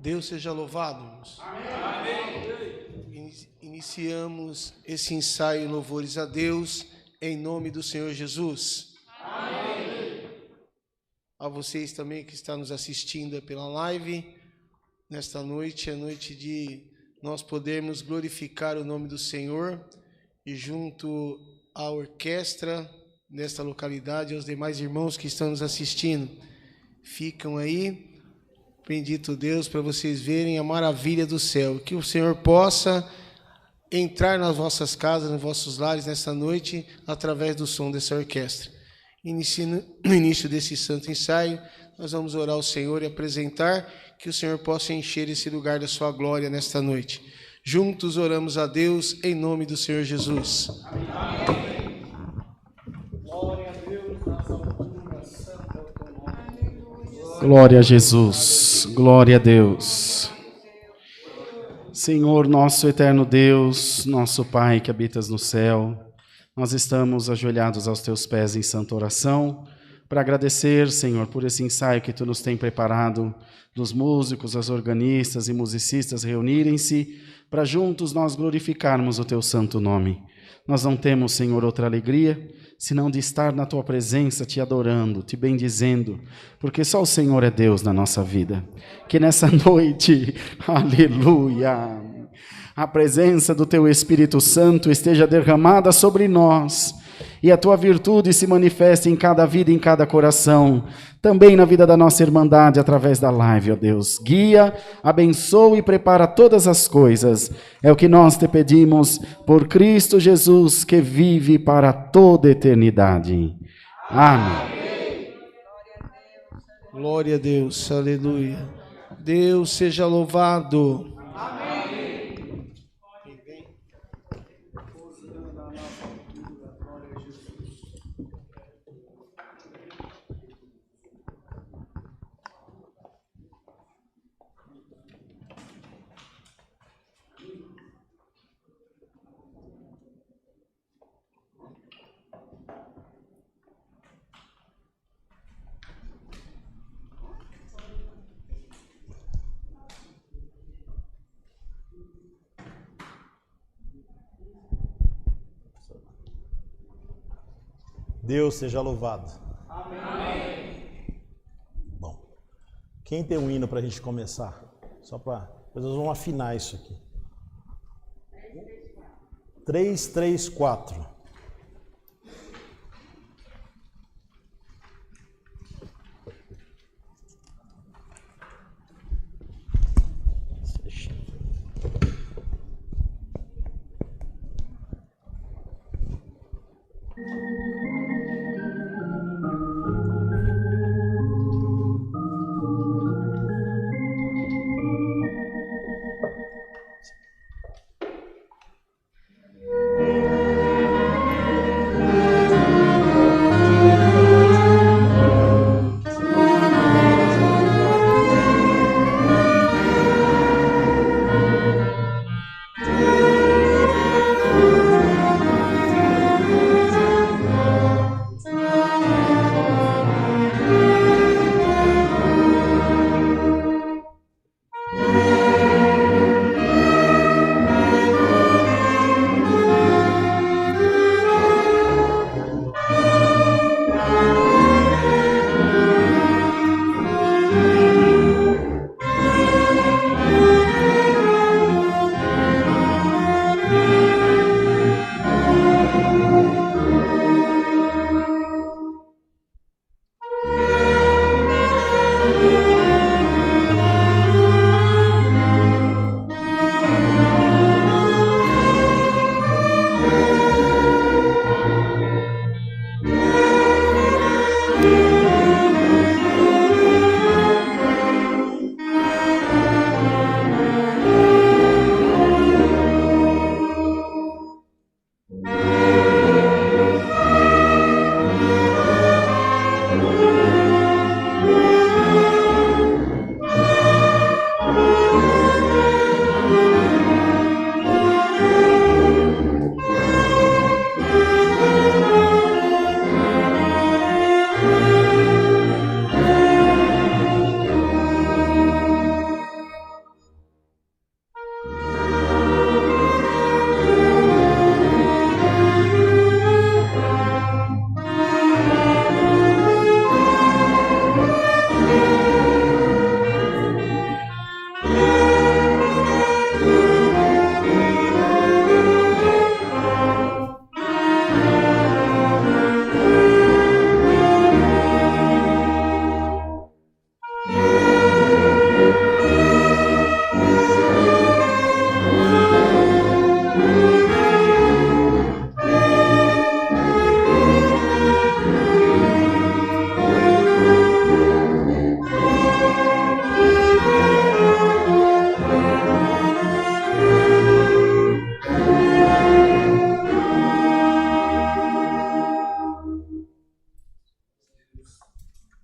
Deus seja louvado, irmãos. Amém. Iniciamos esse ensaio em louvores a Deus, em nome do Senhor Jesus. Amém. A vocês também que estão nos assistindo pela live, nesta noite é noite de nós podermos glorificar o nome do Senhor e junto à orquestra nesta localidade, aos demais irmãos que estão nos assistindo, ficam aí. Bendito Deus, para vocês verem a maravilha do céu. Que o Senhor possa entrar nas vossas casas, nos vossos lares nessa noite, através do som dessa orquestra. No início desse santo ensaio, nós vamos orar ao Senhor e apresentar que o Senhor possa encher esse lugar da sua glória nesta noite. Juntos oramos a Deus em nome do Senhor Jesus. Amém. Glória a Jesus, glória a Deus. Senhor, nosso eterno Deus, nosso Pai que habitas no céu, nós estamos ajoelhados aos teus pés em santa oração para agradecer, Senhor, por esse ensaio que tu nos tem preparado, dos músicos, as organistas e musicistas reunirem-se para juntos nós glorificarmos o teu santo nome. Nós não temos, Senhor, outra alegria senão de estar na tua presença, te adorando, te bendizendo, porque só o Senhor é Deus na nossa vida. Que nessa noite, aleluia, a presença do teu Espírito Santo esteja derramada sobre nós e a tua virtude se manifeste em cada vida, em cada coração, também na vida da nossa irmandade através da live, ó Deus. Guia, abençoa e prepara todas as coisas. É o que nós te pedimos por Cristo Jesus, que vive para toda a eternidade. Amém. Glória a Deus, aleluia. Deus seja louvado. Deus seja louvado. Amém. Bom, quem tem um hino para a gente começar? Só para... Depois nós vamos afinar isso aqui. 3, 3, 4.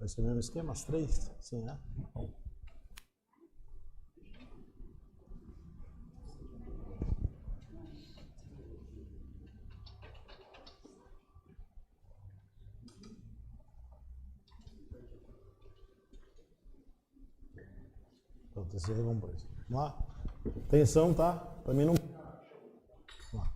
Vai ser o mesmo esquema, as 3? Sim, né? Bom. Vamos lá. Atenção, tá? Pra mim não. Vamos lá.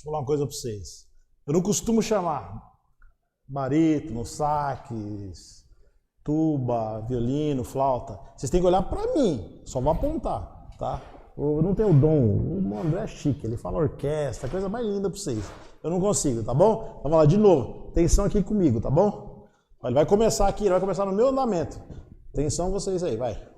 Uma coisa para vocês. Eu não costumo chamar barítono, saques, tuba, violino, flauta. Vocês têm que olhar para mim, só vou apontar, tá? Eu não tenho o dom, o André é chique, ele fala orquestra, coisa mais linda para vocês. Eu não consigo, tá bom? Então vamos lá, de novo. Atenção aqui comigo, tá bom? Ele vai começar aqui, ele vai começar no meu andamento. Atenção vocês aí, vai.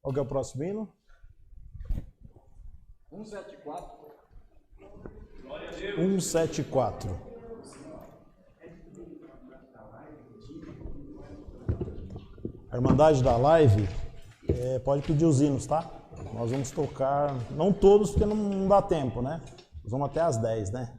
Qual que é o próximo hino? 174. Glória a Deus. 174. A Irmandade da Live pode pedir os hinos, tá? Nós vamos tocar, não todos porque não dá tempo, né? Nós vamos até às 10, né?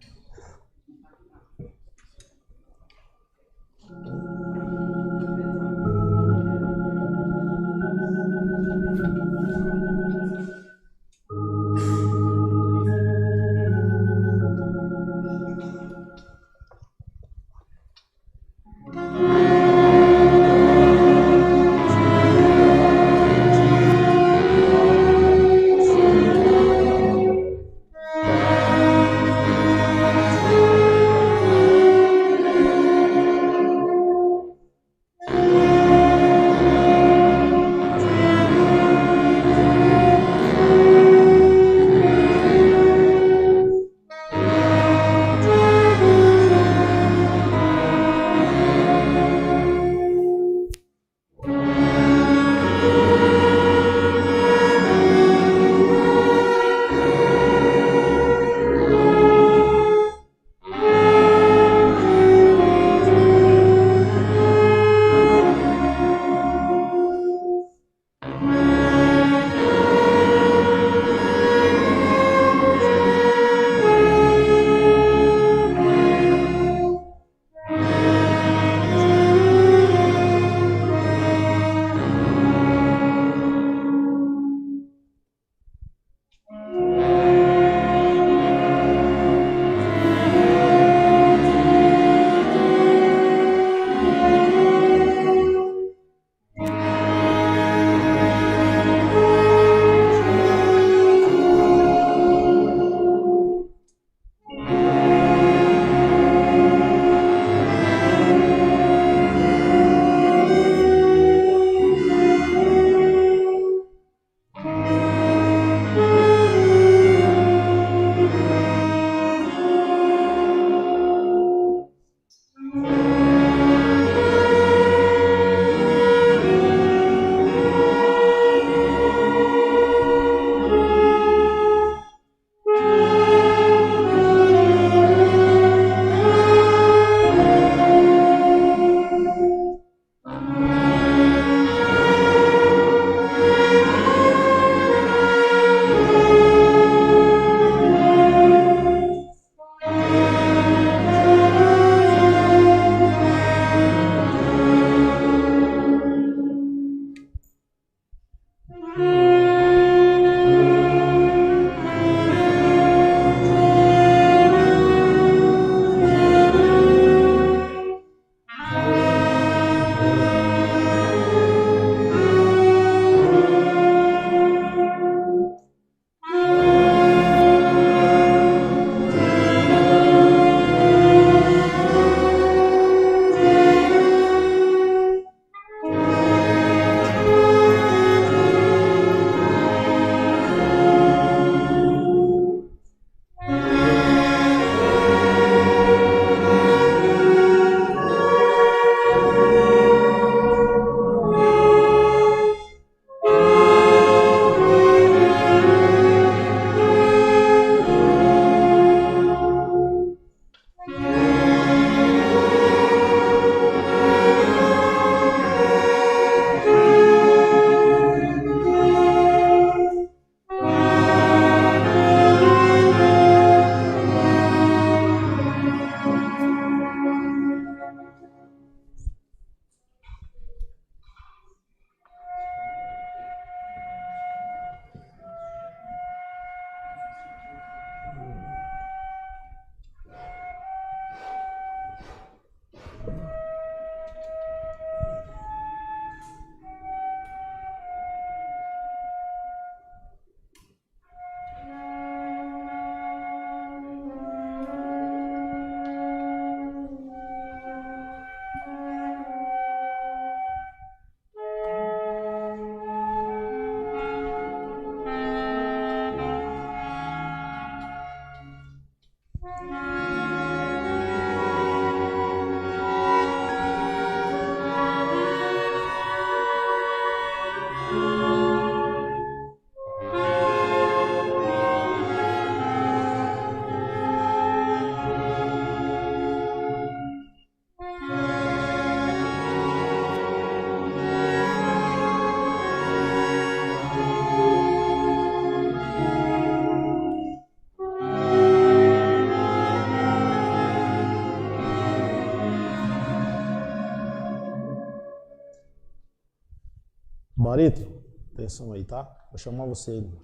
Marito, atenção aí, tá? Vou chamar você aí.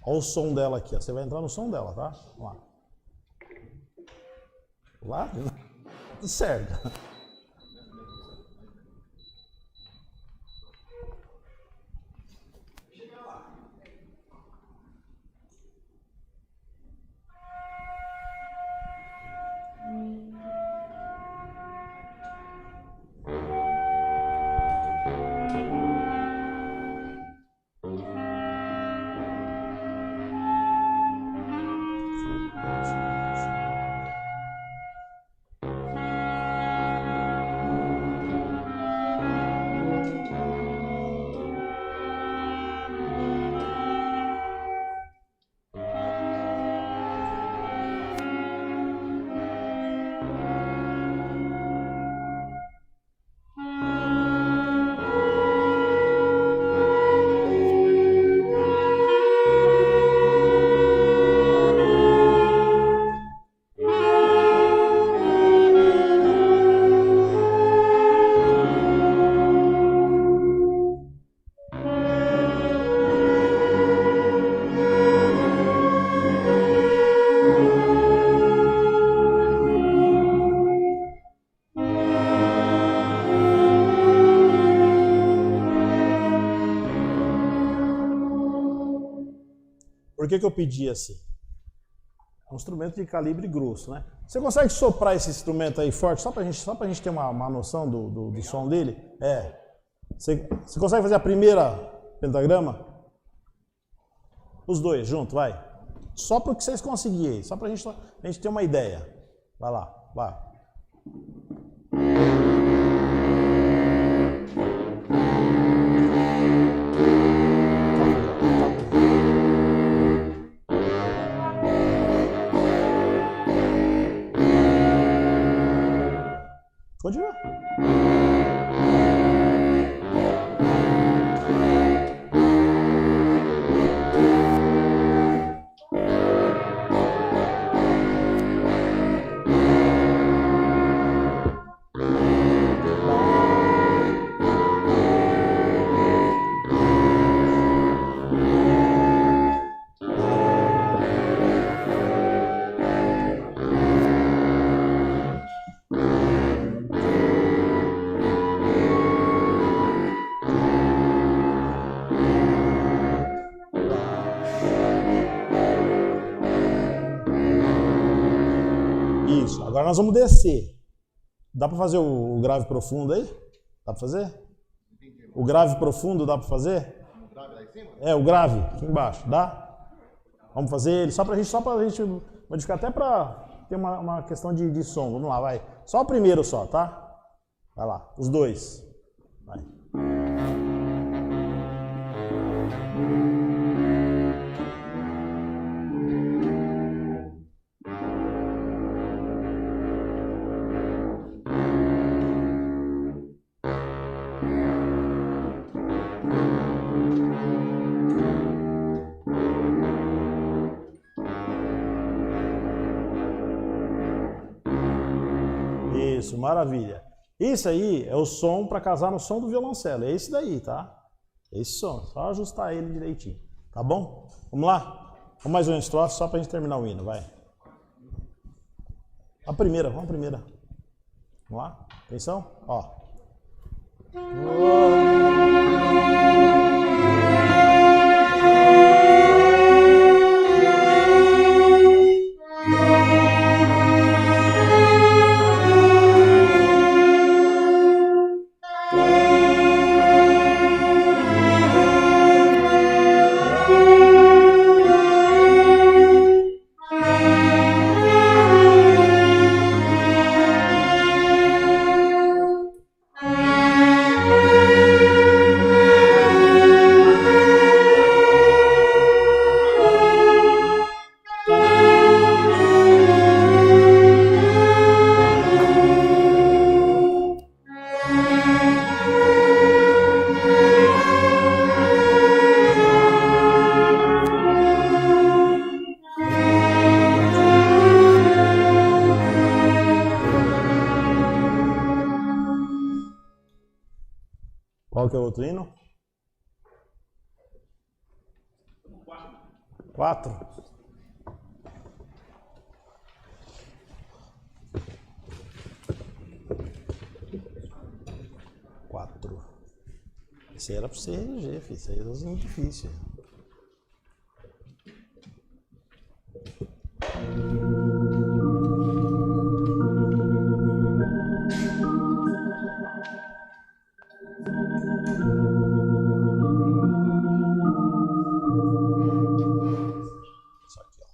Olha o som dela aqui, ó. Você vai entrar no som dela, tá? Vamos lá. Lá? Tudo certo. Por que eu pedi assim? É um instrumento de calibre grosso, né? Você consegue soprar esse instrumento aí forte, só pra gente ter uma noção do som dele? É. Você consegue fazer a primeira pentagrama? Os dois juntos, vai. Só para o que vocês conseguirem, só pra gente ter uma ideia. Vai lá, vai. Continua. Isso, agora nós vamos descer. Dá para fazer o grave profundo aí? Dá para fazer? O grave profundo dá para fazer? O grave lá em cima? É, o grave, aqui embaixo. Dá? Vamos fazer ele, só pra gente modificar, até para ter uma questão de som. Vamos lá, vai. Só o primeiro só, tá? Vai lá, os dois. Vai. Isso, maravilha. Isso aí é o som para casar no som do violoncelo. É esse daí, tá? Esse som. Só ajustar ele direitinho. Tá bom? Vamos lá? Vamos mais um estrofe só pra gente terminar o hino, vai. A primeira, vamos a primeira. Vamos lá? Atenção? Ó. Qual que é o outro hino? 4. Esse aí era para você RG, filho. Isso aí é muito difícil. Isso aqui, ó.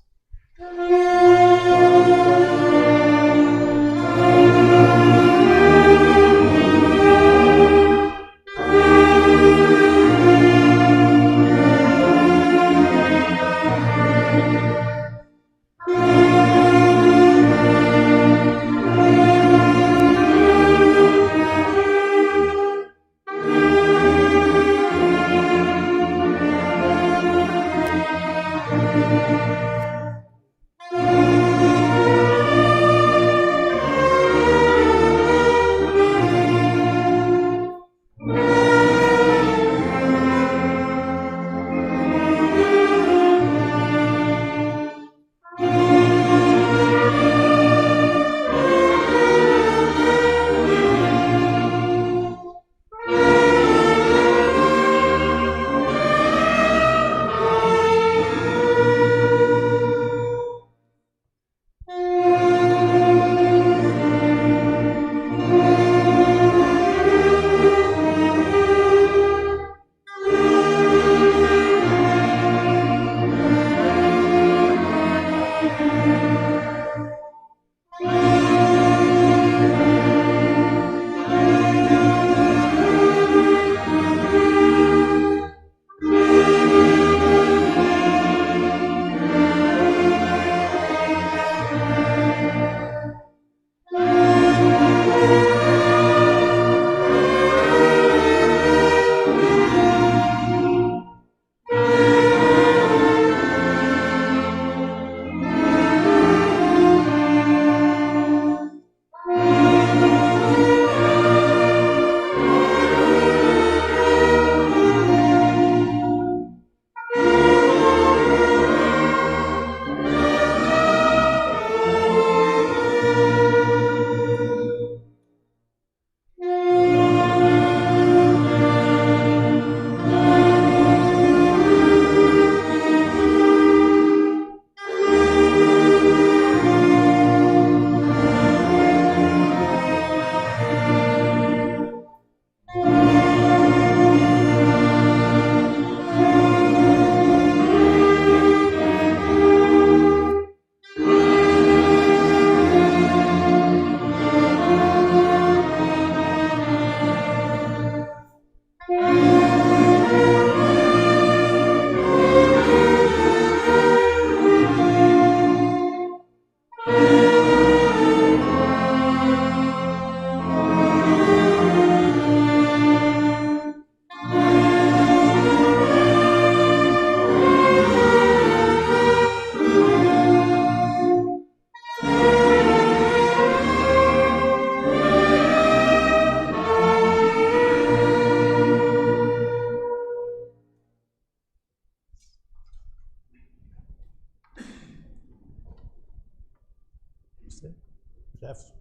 Jefferson.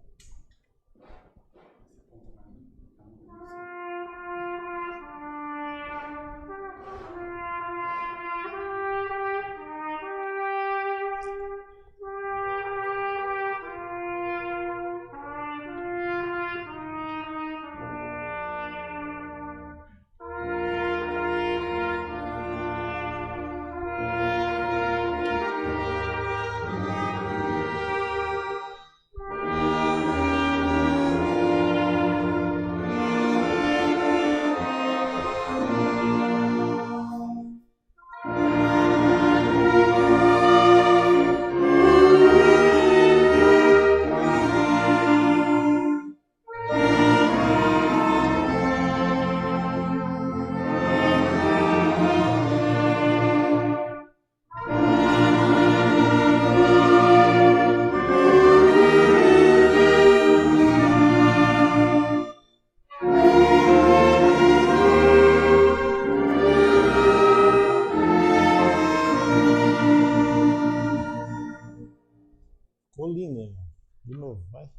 Ficou lindo, irmão. De novo, vai.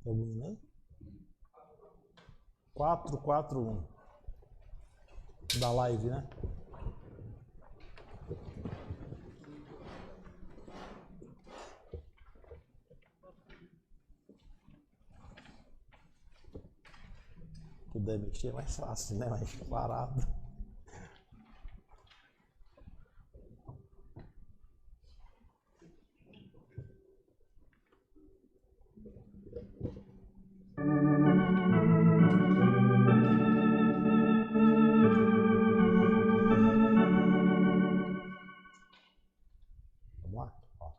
Tá ouvindo aí? 441 da live, né? Puder mexer é mais fácil, né? Mais parado. Vamos lá? Ó.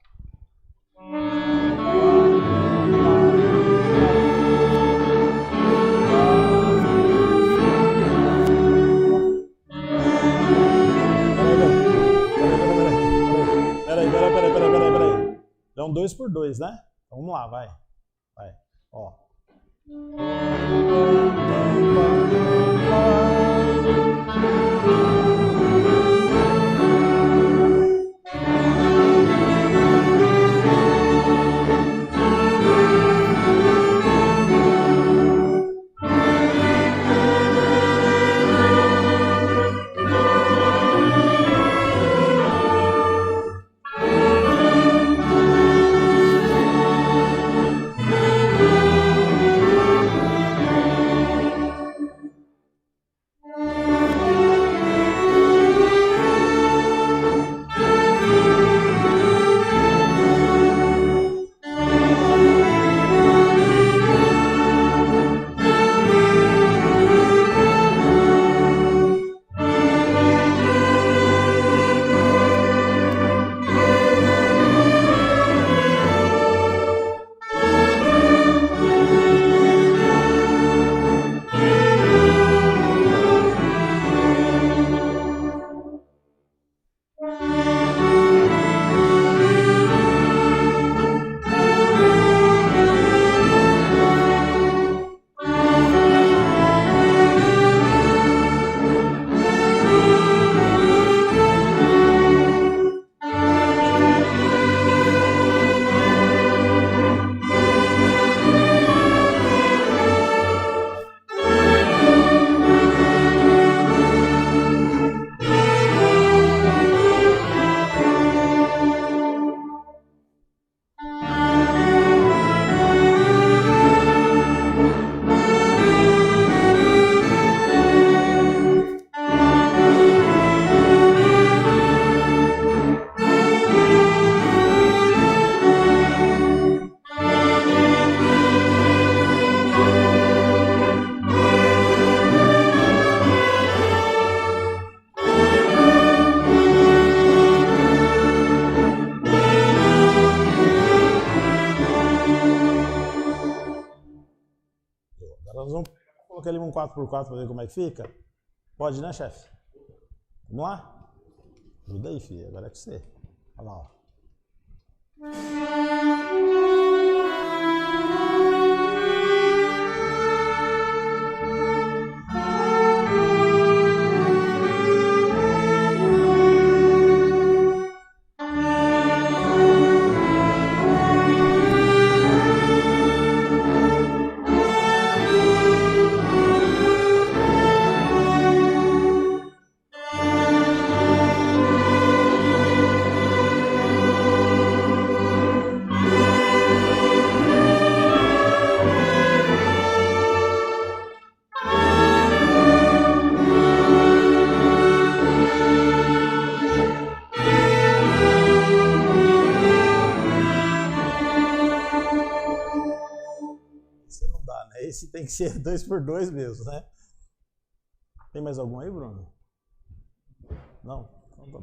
Peraí. Dá um 2 por 2, né? Então, vamos lá, vai. Vai, ó. Nós vamos colocar ele um 4x4 para ver como é que fica. Pode, né, chefe? Vamos lá? Ajuda aí, filho. Agora é com você. Olha lá, ó. né? Esse tem que ser 2x2 mesmo, né? Tem mais algum aí, Bruno? Não? Então tá bom.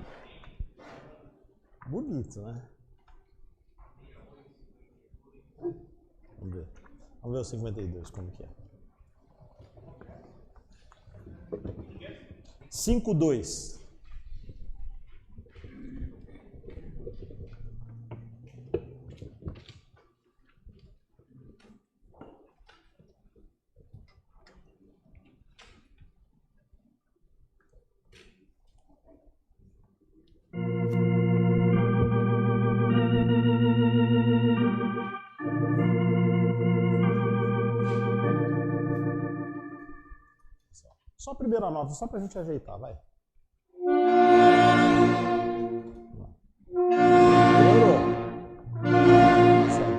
Bonito, né? Vamos ver. Vamos ver o 52, como que é. 5-2. Só a primeira nota, só pra gente ajeitar, vai. Melhorou. Segue.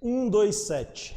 127.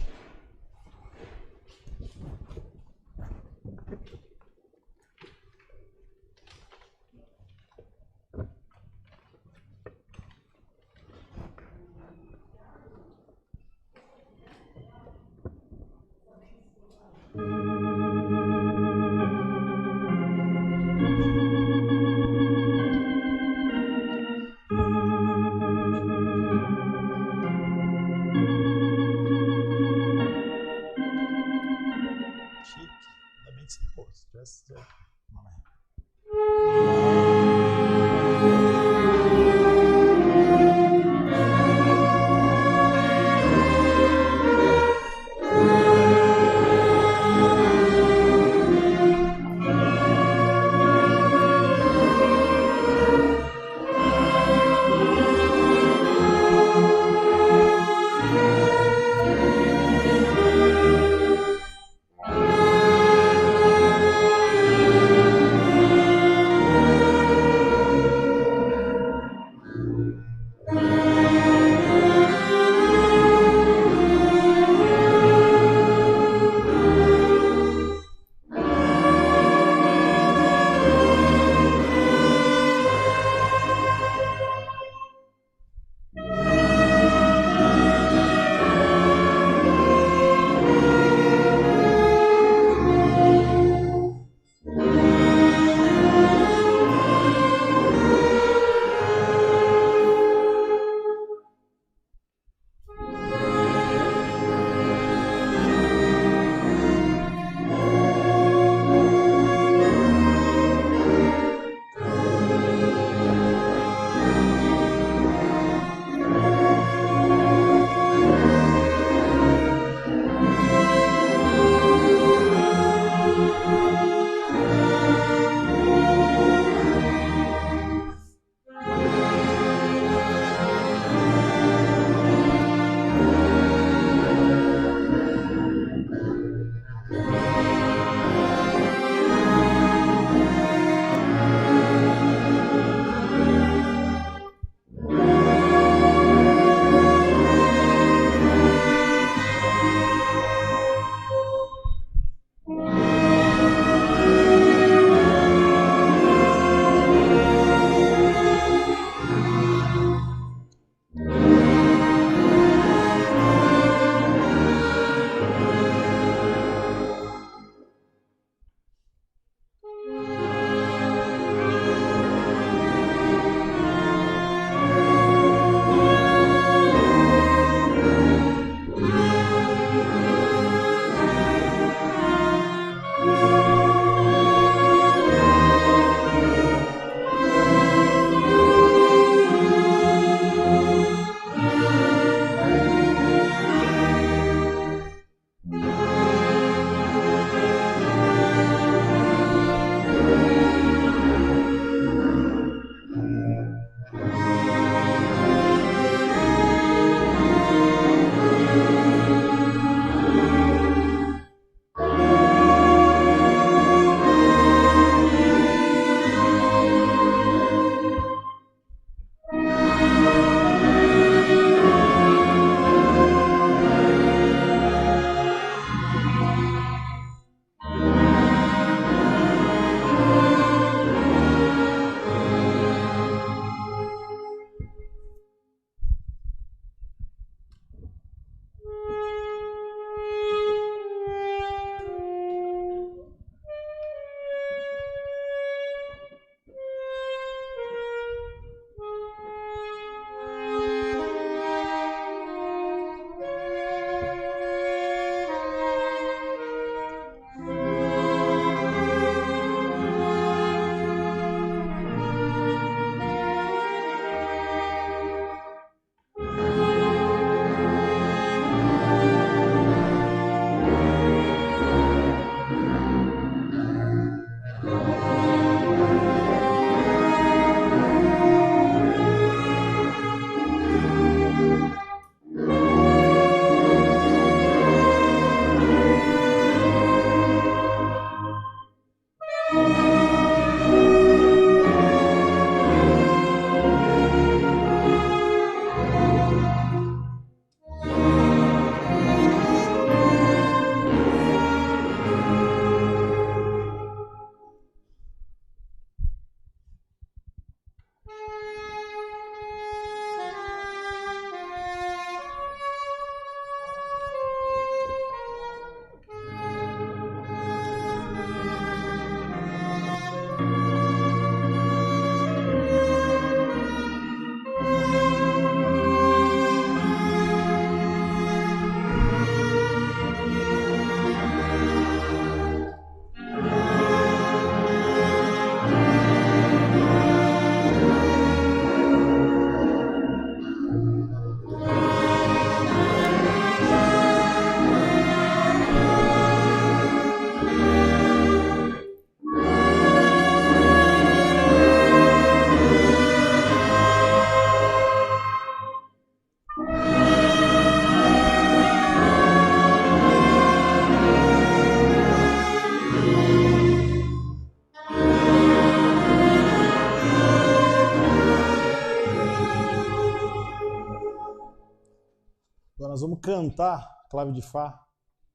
nós vamos cantar clave de Fá,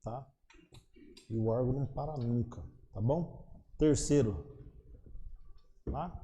tá? E o órgão não para nunca, tá bom? Terceiro, tá?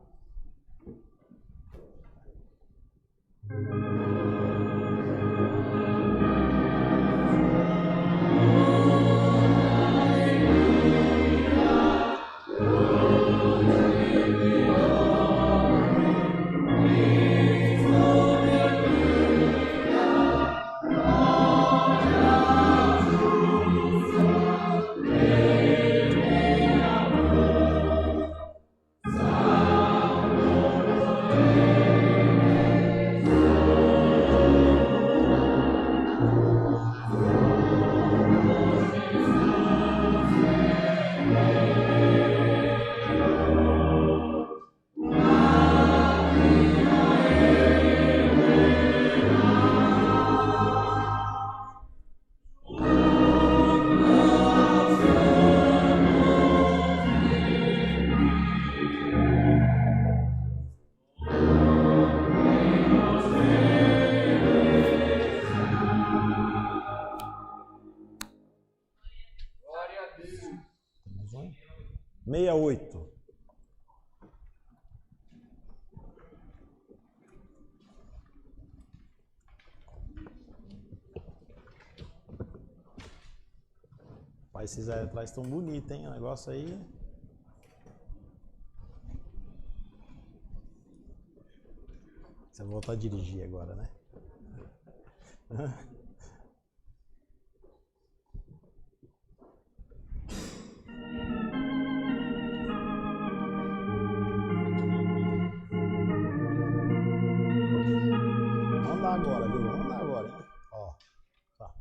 Glória a Deus. 68. Pai, esses aí atrás estão bonitos, hein? O negócio aí. Você vai voltar a dirigir agora, né? Vamos andar agora, viu? Vamos andar agora, hein? Ó. Tá.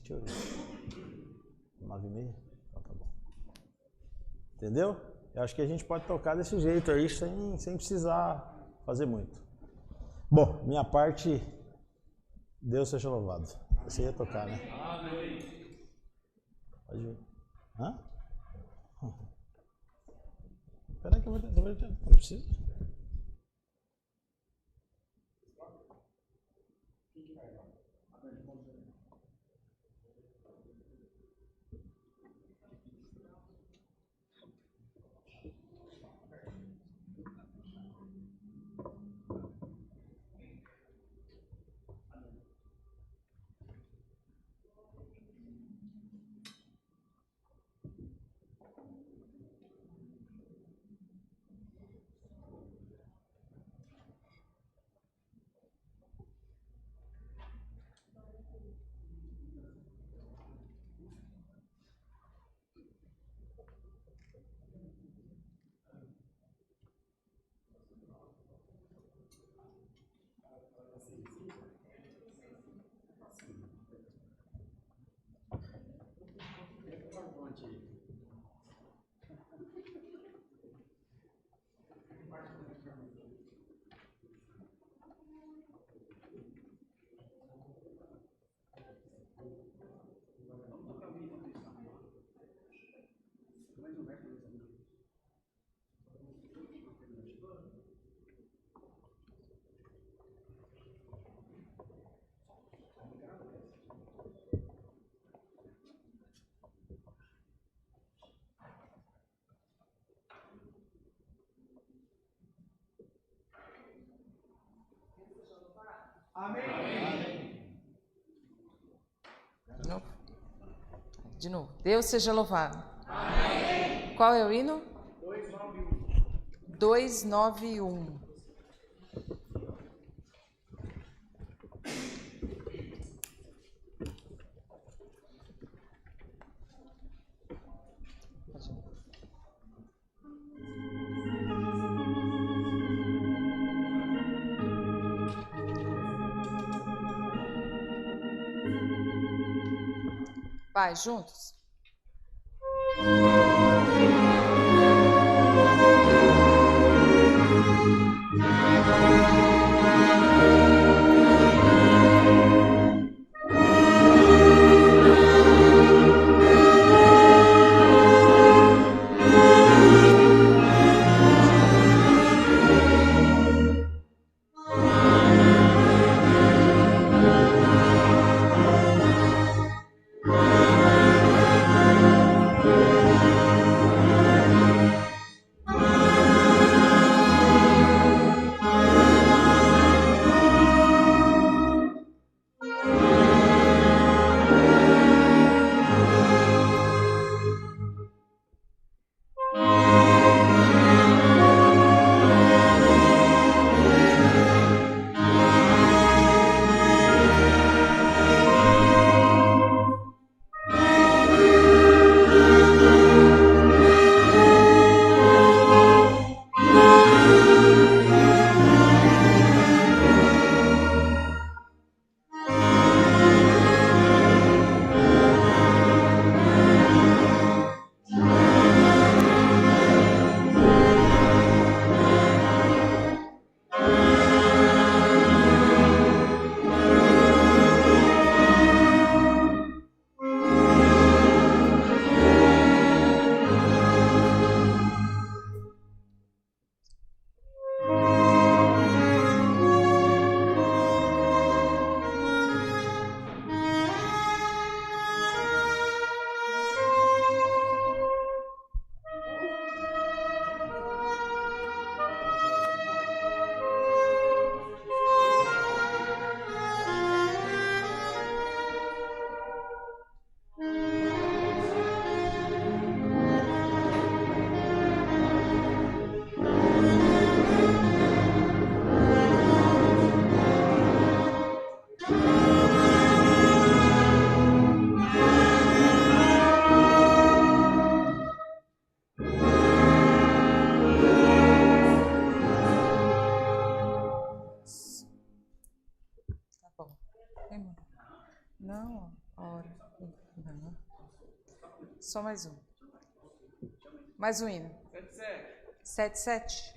Deixa eu ver. 9h30? Então tá bom. Entendeu? Eu acho que a gente pode tocar desse jeito aí, sem precisar fazer muito. Bom, minha parte, Deus seja louvado. Você ia tocar, né? Amém. Pode ir. Hã? Espera que eu vou... Não precisa. Amém. De novo. Deus seja louvado. Amém. Qual é o hino? 291. 291. Vai, juntos. Só mais um. Mais um hino. 77.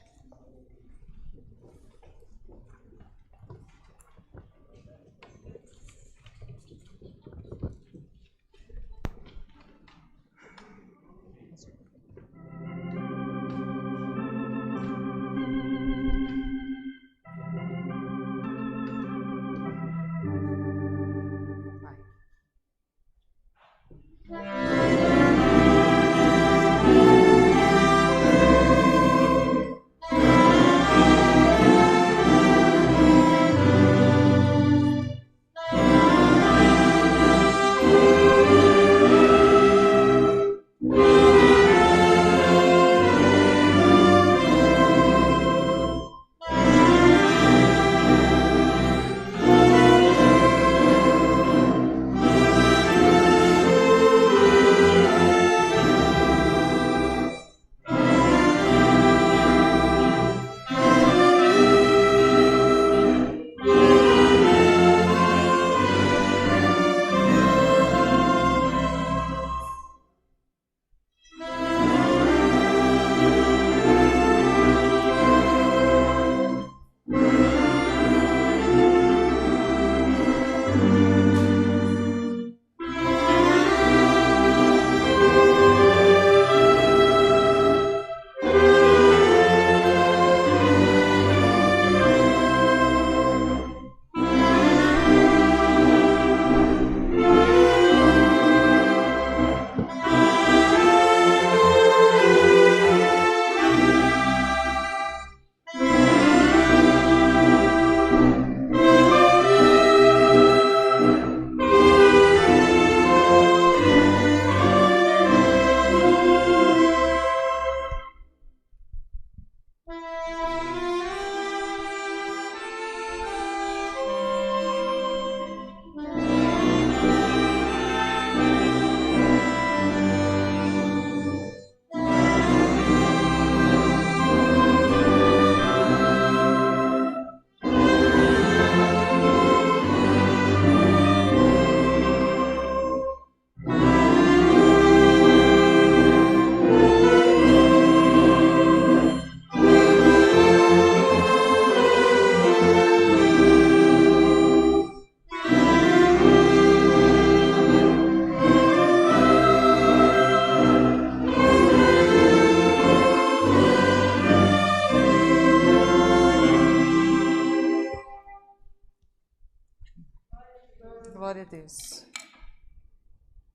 Glória a Deus.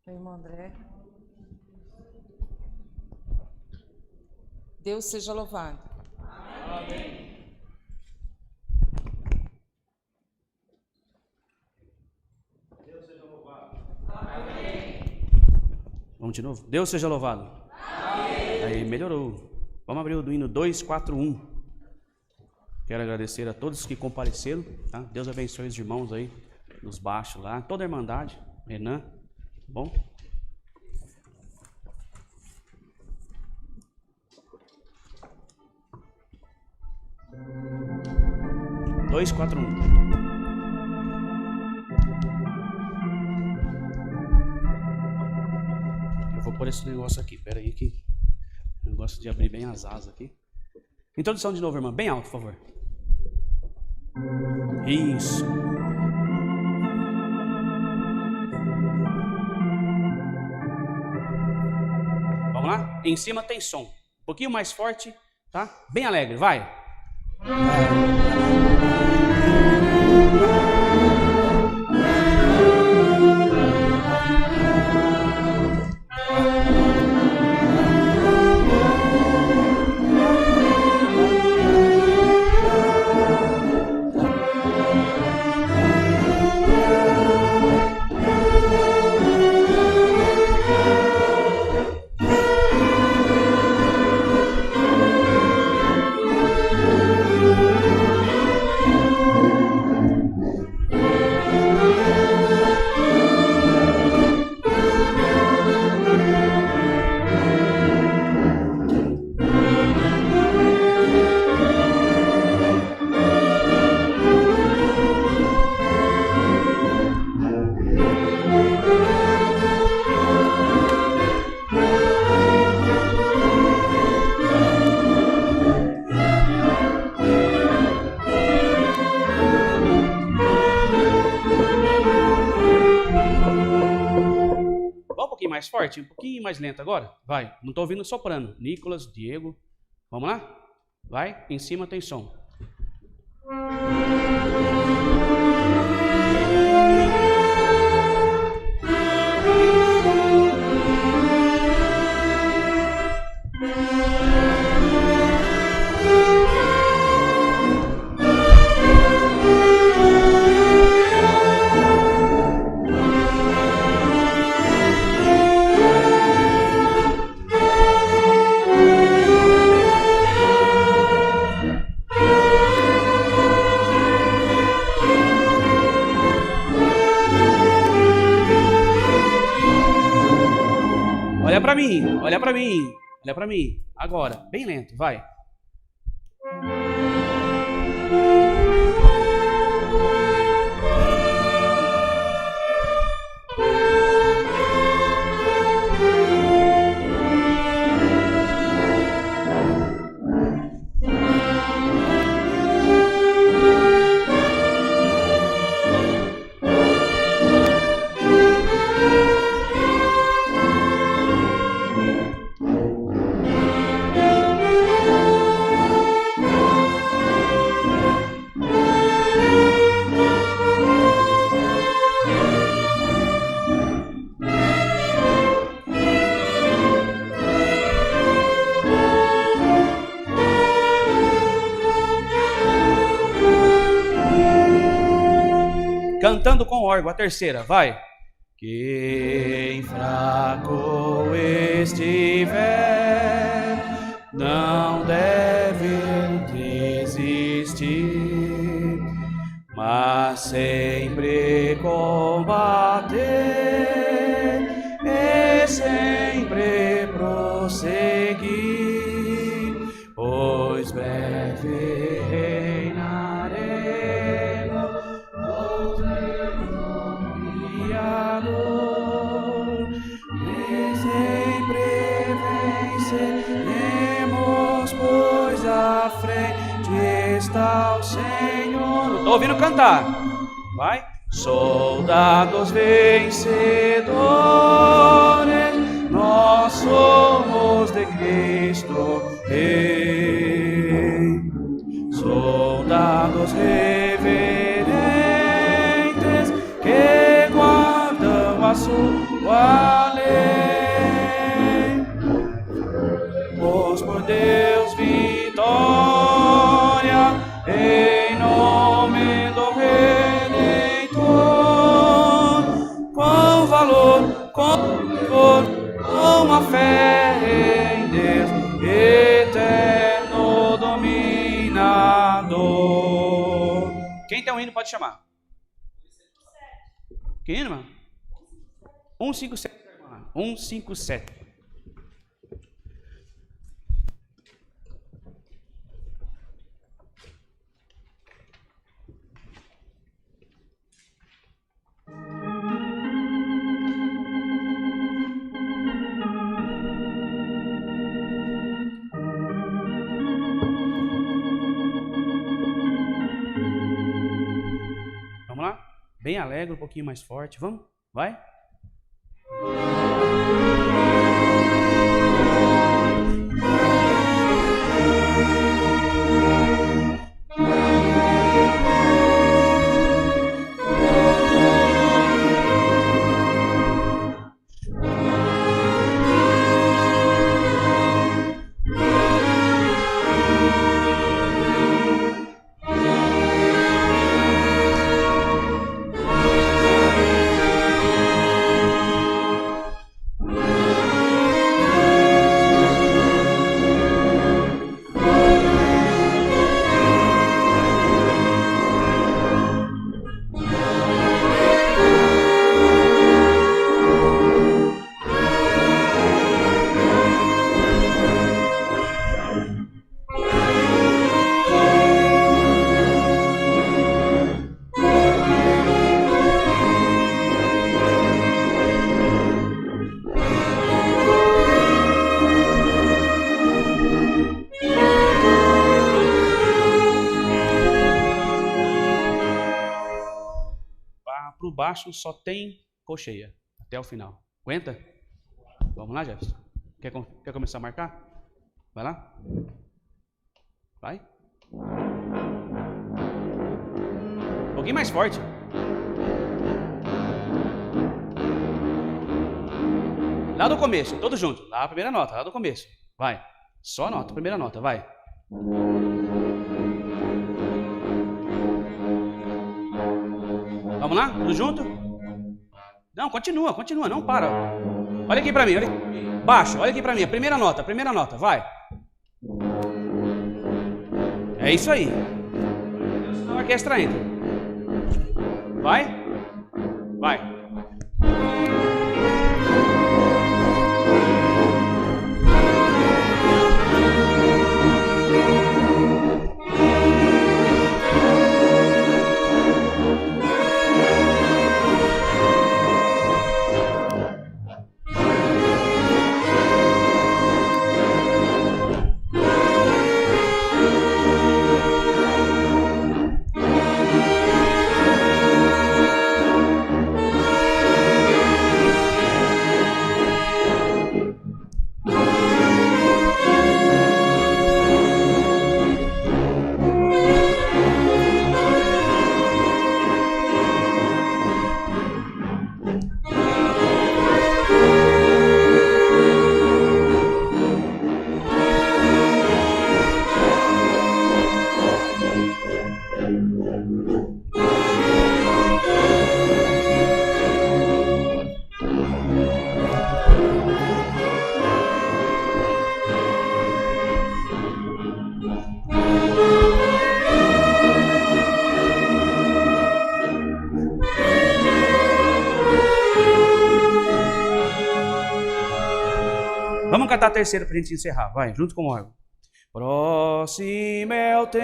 Meu irmão André. Deus seja louvado. Amém. Deus seja louvado. Amém. Vamos de novo? Deus seja louvado. Amém. Aí, melhorou. Vamos abrir o do hino 241. Quero agradecer a todos que compareceram, tá? Deus abençoe os irmãos aí, nos baixos lá, toda a Irmandade, Renan, tá bom? Dois, quatro, um. Eu vou pôr esse negócio aqui, pera aí que negócio de abrir bem as asas aqui. Introdução de novo, irmã, bem alto, por favor. Isso. Vamos lá? Em cima tem som. Um pouquinho mais forte, tá? Bem alegre, vai. forte, um pouquinho mais lento agora. Vai, não estou ouvindo soprano. Nicolas, Diego, vamos lá? Vai, em cima tem som. Olha para mim, olha para mim, olha para mim. Agora, bem lento, vai. Cantando com órgão, a terceira, vai. Quem fraco estiver, não deve desistir, mas sempre combater e sempre prosseguir, pois breve reinaremos com Deus Criador, e sempre venceremos, pois à frente está o Senhor. Não estou ouvindo cantar. Vai. Soldados vencedores, nós somos de Cristo Rei. Soldados reverentes que guardam a sua lei, pois por Deus vitória em nome do Redentor. Com valor, com vigor, com a fé em Deus eterno dominador. Quem tem um hino pode chamar. Que hino, mano? 157. 157. Vamos lá? Bem alegre, um pouquinho mais forte. Vamos? Vai? Baixo só tem colcheia até o final. Aguenta? Vamos lá, Jefferson? Quer começar a marcar? Vai lá. Vai. Um pouquinho mais forte. Lá do começo, todos juntos. Lá a primeira nota, lá do começo. Vai. Só a nota, primeira nota, vai. Vamos lá? Tudo junto? Não, continua, não para. Olha aqui pra mim, olha aqui. Baixo, olha aqui pra mim, primeira nota, vai. É isso aí. A orquestra entra. Vai. Vai. Vamos cantar a terceira pra gente encerrar, vai, junto com o órgão. Próximo é o tempo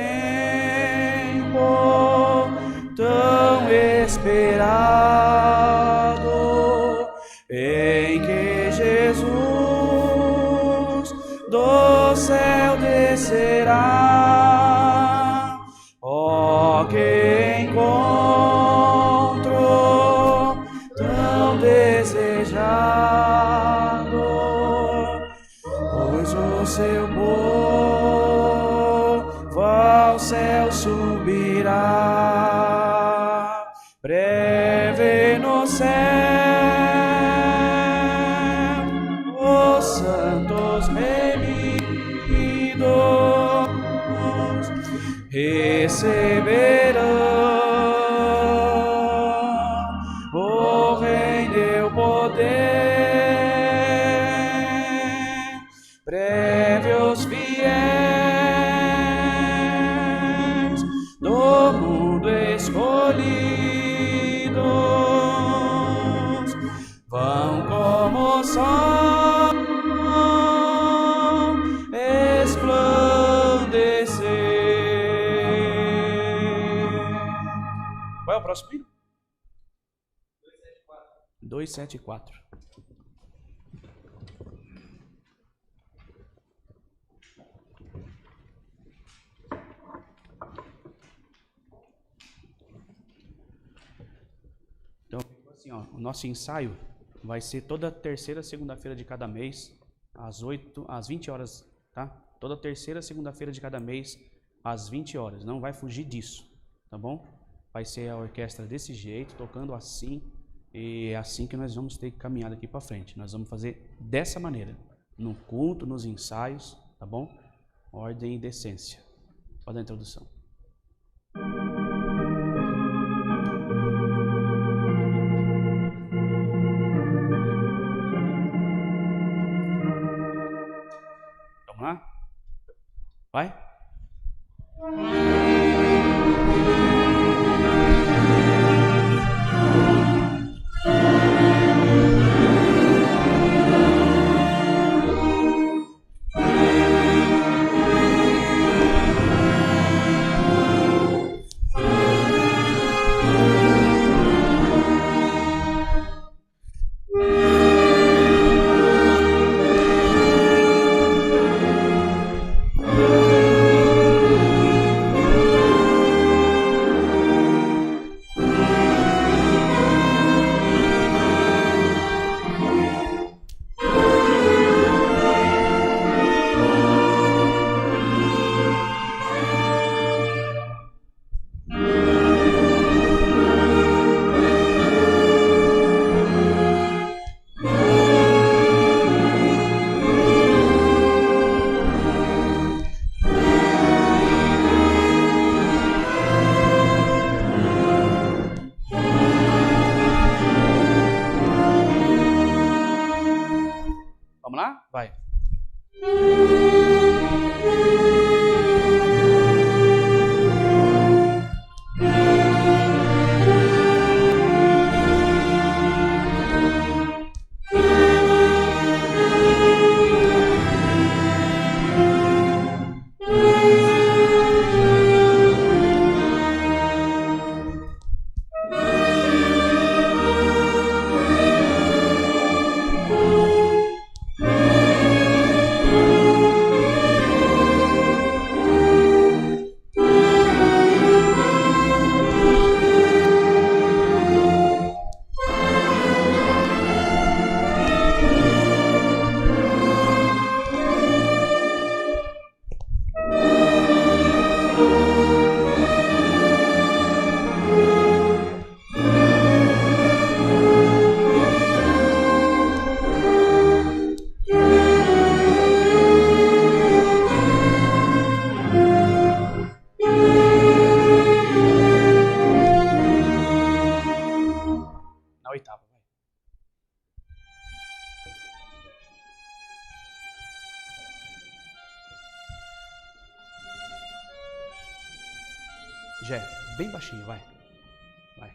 tão esperado em que Jesus do céu descerá. Ó, que encontro tão desejado, pois o seu povo ao céu subirá. Breve no céu os santos remidos receberão o reino e o poder. Breve os fiéis do mundo escolhidos vão como o sol esplandecer. Qual é o próximo hino? 274. Então, assim, ó, o nosso ensaio vai ser toda terceira segunda-feira de cada mês, às 20 horas, tá? Toda terceira segunda-feira de cada mês, às 20 horas. Não vai fugir disso, tá bom? Vai ser a orquestra desse jeito, tocando assim, e é assim que nós vamos ter que caminhar daqui para frente. Nós vamos fazer dessa maneira, no culto, nos ensaios, tá bom? Ordem e decência. Pode dar a introdução. Vamos lá? Vai? Jé, bem baixinho, vai. Vai.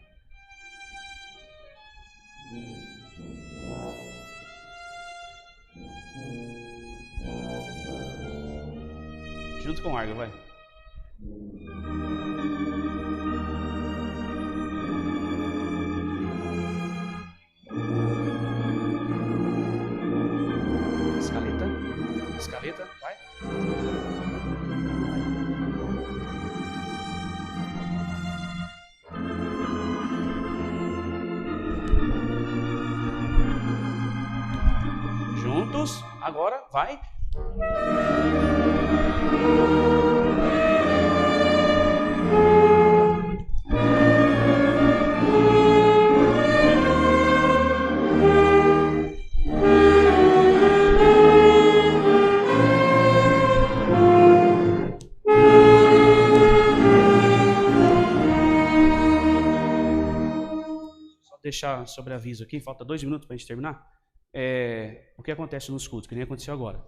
Junto com o Argo, vai. Escaleta. Escaleta, vai. Juntos, agora, vai. Só deixar sobre aviso aqui, falta 2 minutos para a gente terminar. O que acontece nos cultos, que nem aconteceu agora.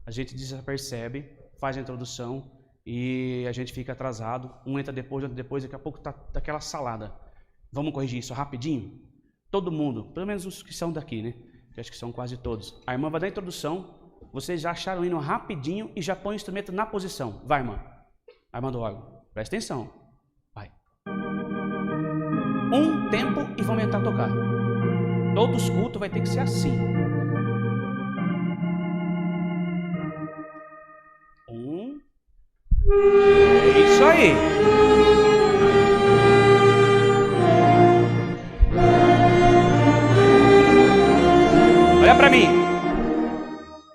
A gente desapercebe, faz a introdução e a gente fica atrasado. Um entra depois, daqui a pouco tá daquela salada. Vamos corrigir isso rapidinho? Todo mundo, pelo menos os que são daqui, né? Que acho que são quase todos. A irmã vai dar a introdução, vocês já acharam o hino rapidinho e já põe o instrumento na posição. Vai, irmã. A irmã do órgão. Presta atenção. Vai. Um tempo e vamos tentar tocar. Todos os cultos vai ter que ser assim. É isso aí. Olha para mim.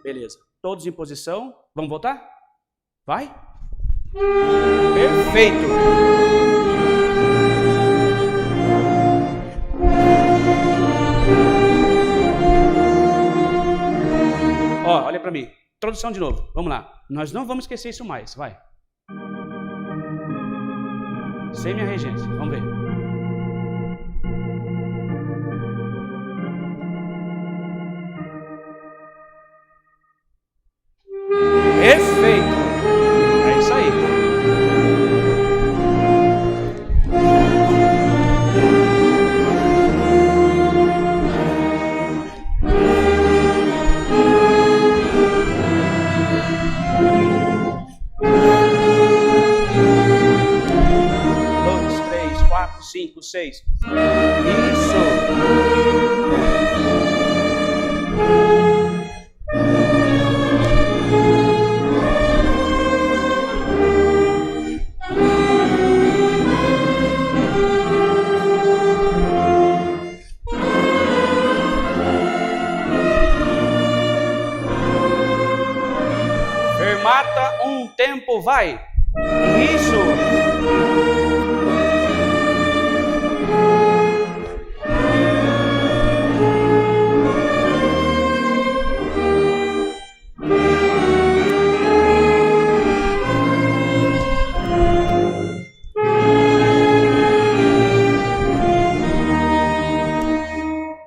Beleza. Todos em posição. Vamos voltar? Vai. Perfeito. Ó, olha para mim. Introdução de novo. Vamos lá. Nós não vamos esquecer isso mais. Vai. Sem minha regência. Vamos ver. Perfeito. É isso aí. Cinco, 6. Isso. Fermata, um tempo, vai. Isso.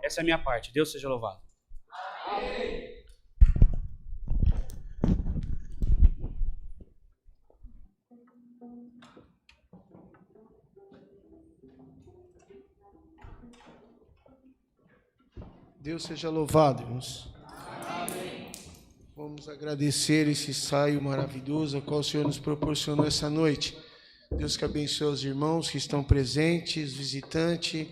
Essa é a minha parte. Deus seja louvado. Amém. Deus seja louvado, irmãos. Amém. Vamos agradecer esse ensaio maravilhoso, a qual o Senhor nos proporcionou essa noite. Deus que abençoe os irmãos que estão presentes, visitantes,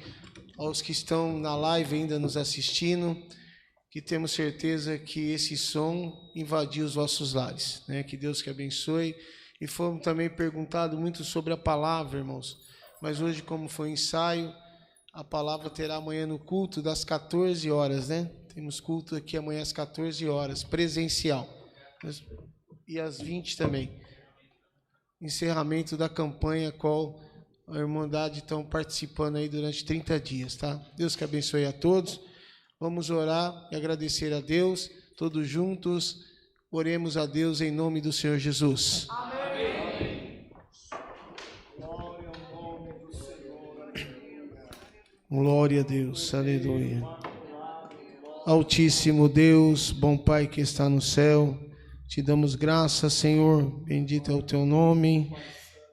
aos que estão na live ainda nos assistindo, que temos certeza que esse som invadiu os vossos lares, né? Que Deus que abençoe. E fomos também perguntado muito sobre a palavra, irmãos. Mas hoje, como foi um ensaio, a palavra terá amanhã no culto das 14 horas, né? Temos culto aqui amanhã às 14 horas, presencial. E às 20 também. Encerramento da campanha a qual a Irmandade estão participando aí durante 30 dias, tá? Deus que abençoe a todos. Vamos orar e agradecer a Deus. Todos juntos, oremos a Deus em nome do Senhor Jesus. Amém. Glória a Deus, aleluia. Altíssimo Deus, bom Pai que está no céu, te damos graças, Senhor, bendito é o teu nome,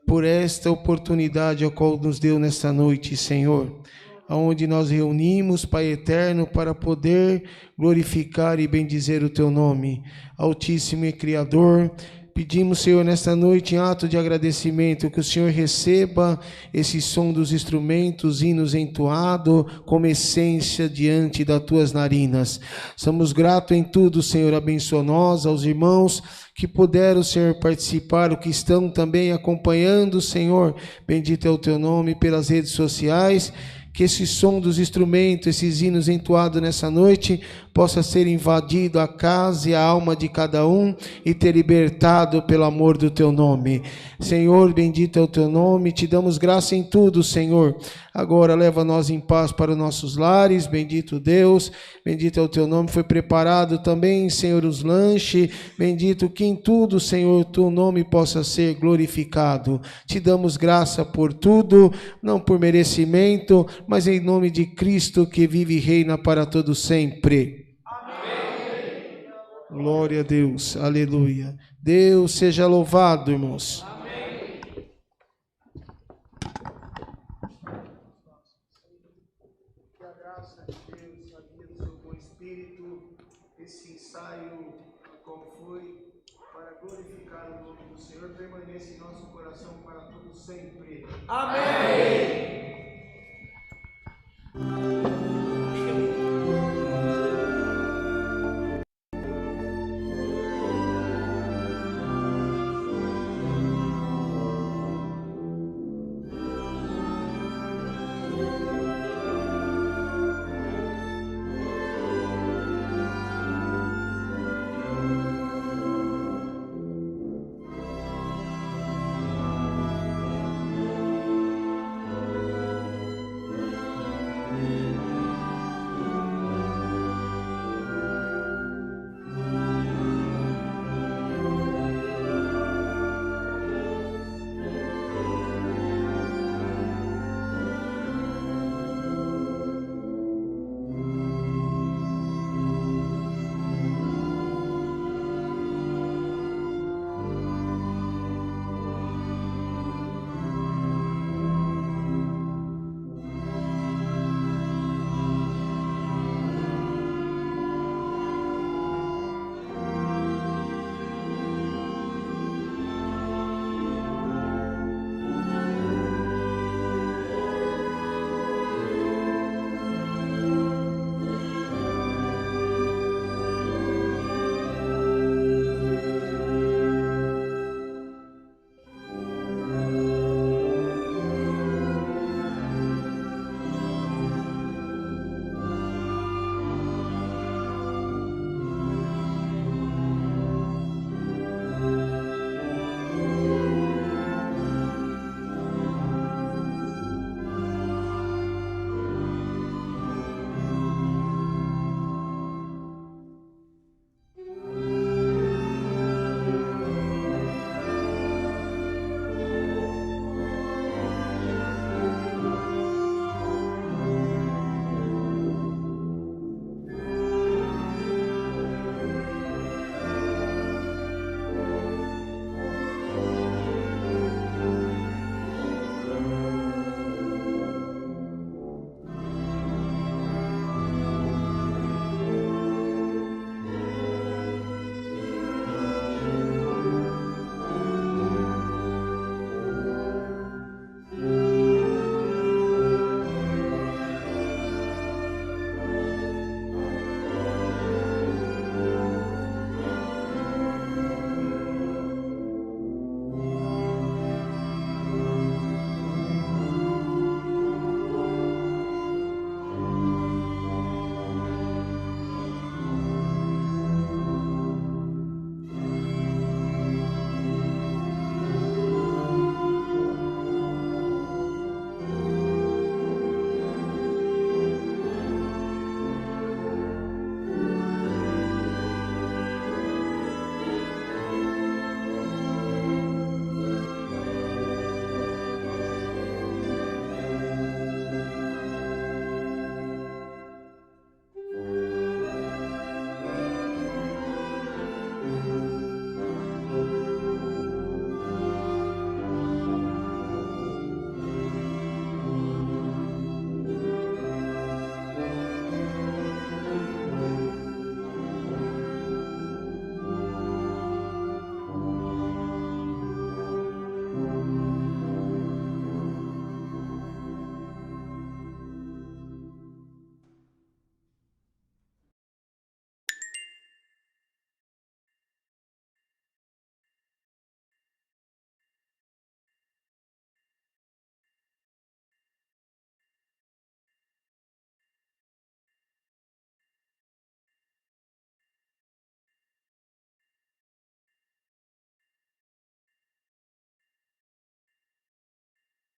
por esta oportunidade a qual nos deu nesta noite, Senhor, aonde nós reunimos, Pai eterno, para poder glorificar e bendizer o teu nome. Altíssimo e Criador, pedimos, Senhor, nesta noite, em ato de agradecimento, que o Senhor receba esse som dos instrumentos, hinos entoado, como essência diante das tuas narinas. Somos gratos em tudo, Senhor, abençoa nós, aos irmãos que puderam, Senhor, participar, o que estão também acompanhando, Senhor, bendito é o teu nome, pelas redes sociais. Que esse som dos instrumentos, esses hinos entoados nessa noite, possa ser invadido a casa e a alma de cada um e ter libertado pelo amor do teu nome. Senhor, bendito é o teu nome, te damos graça em tudo, Senhor. Agora leva nós em paz para os nossos lares, bendito Deus, bendito é o teu nome. Foi preparado também, Senhor, os lanches, bendito que em tudo, Senhor, teu nome possa ser glorificado. Te damos graça por tudo, não por merecimento, mas em nome de Cristo que vive e reina para todo sempre. Amém. Glória a Deus, aleluia. Deus seja louvado, irmãos. Amém. Que a graça de Deus, a vida do seu bom Espírito, esse ensaio, qual foi, para glorificar o nome do Senhor, permaneça em nosso coração para todo sempre. Amém.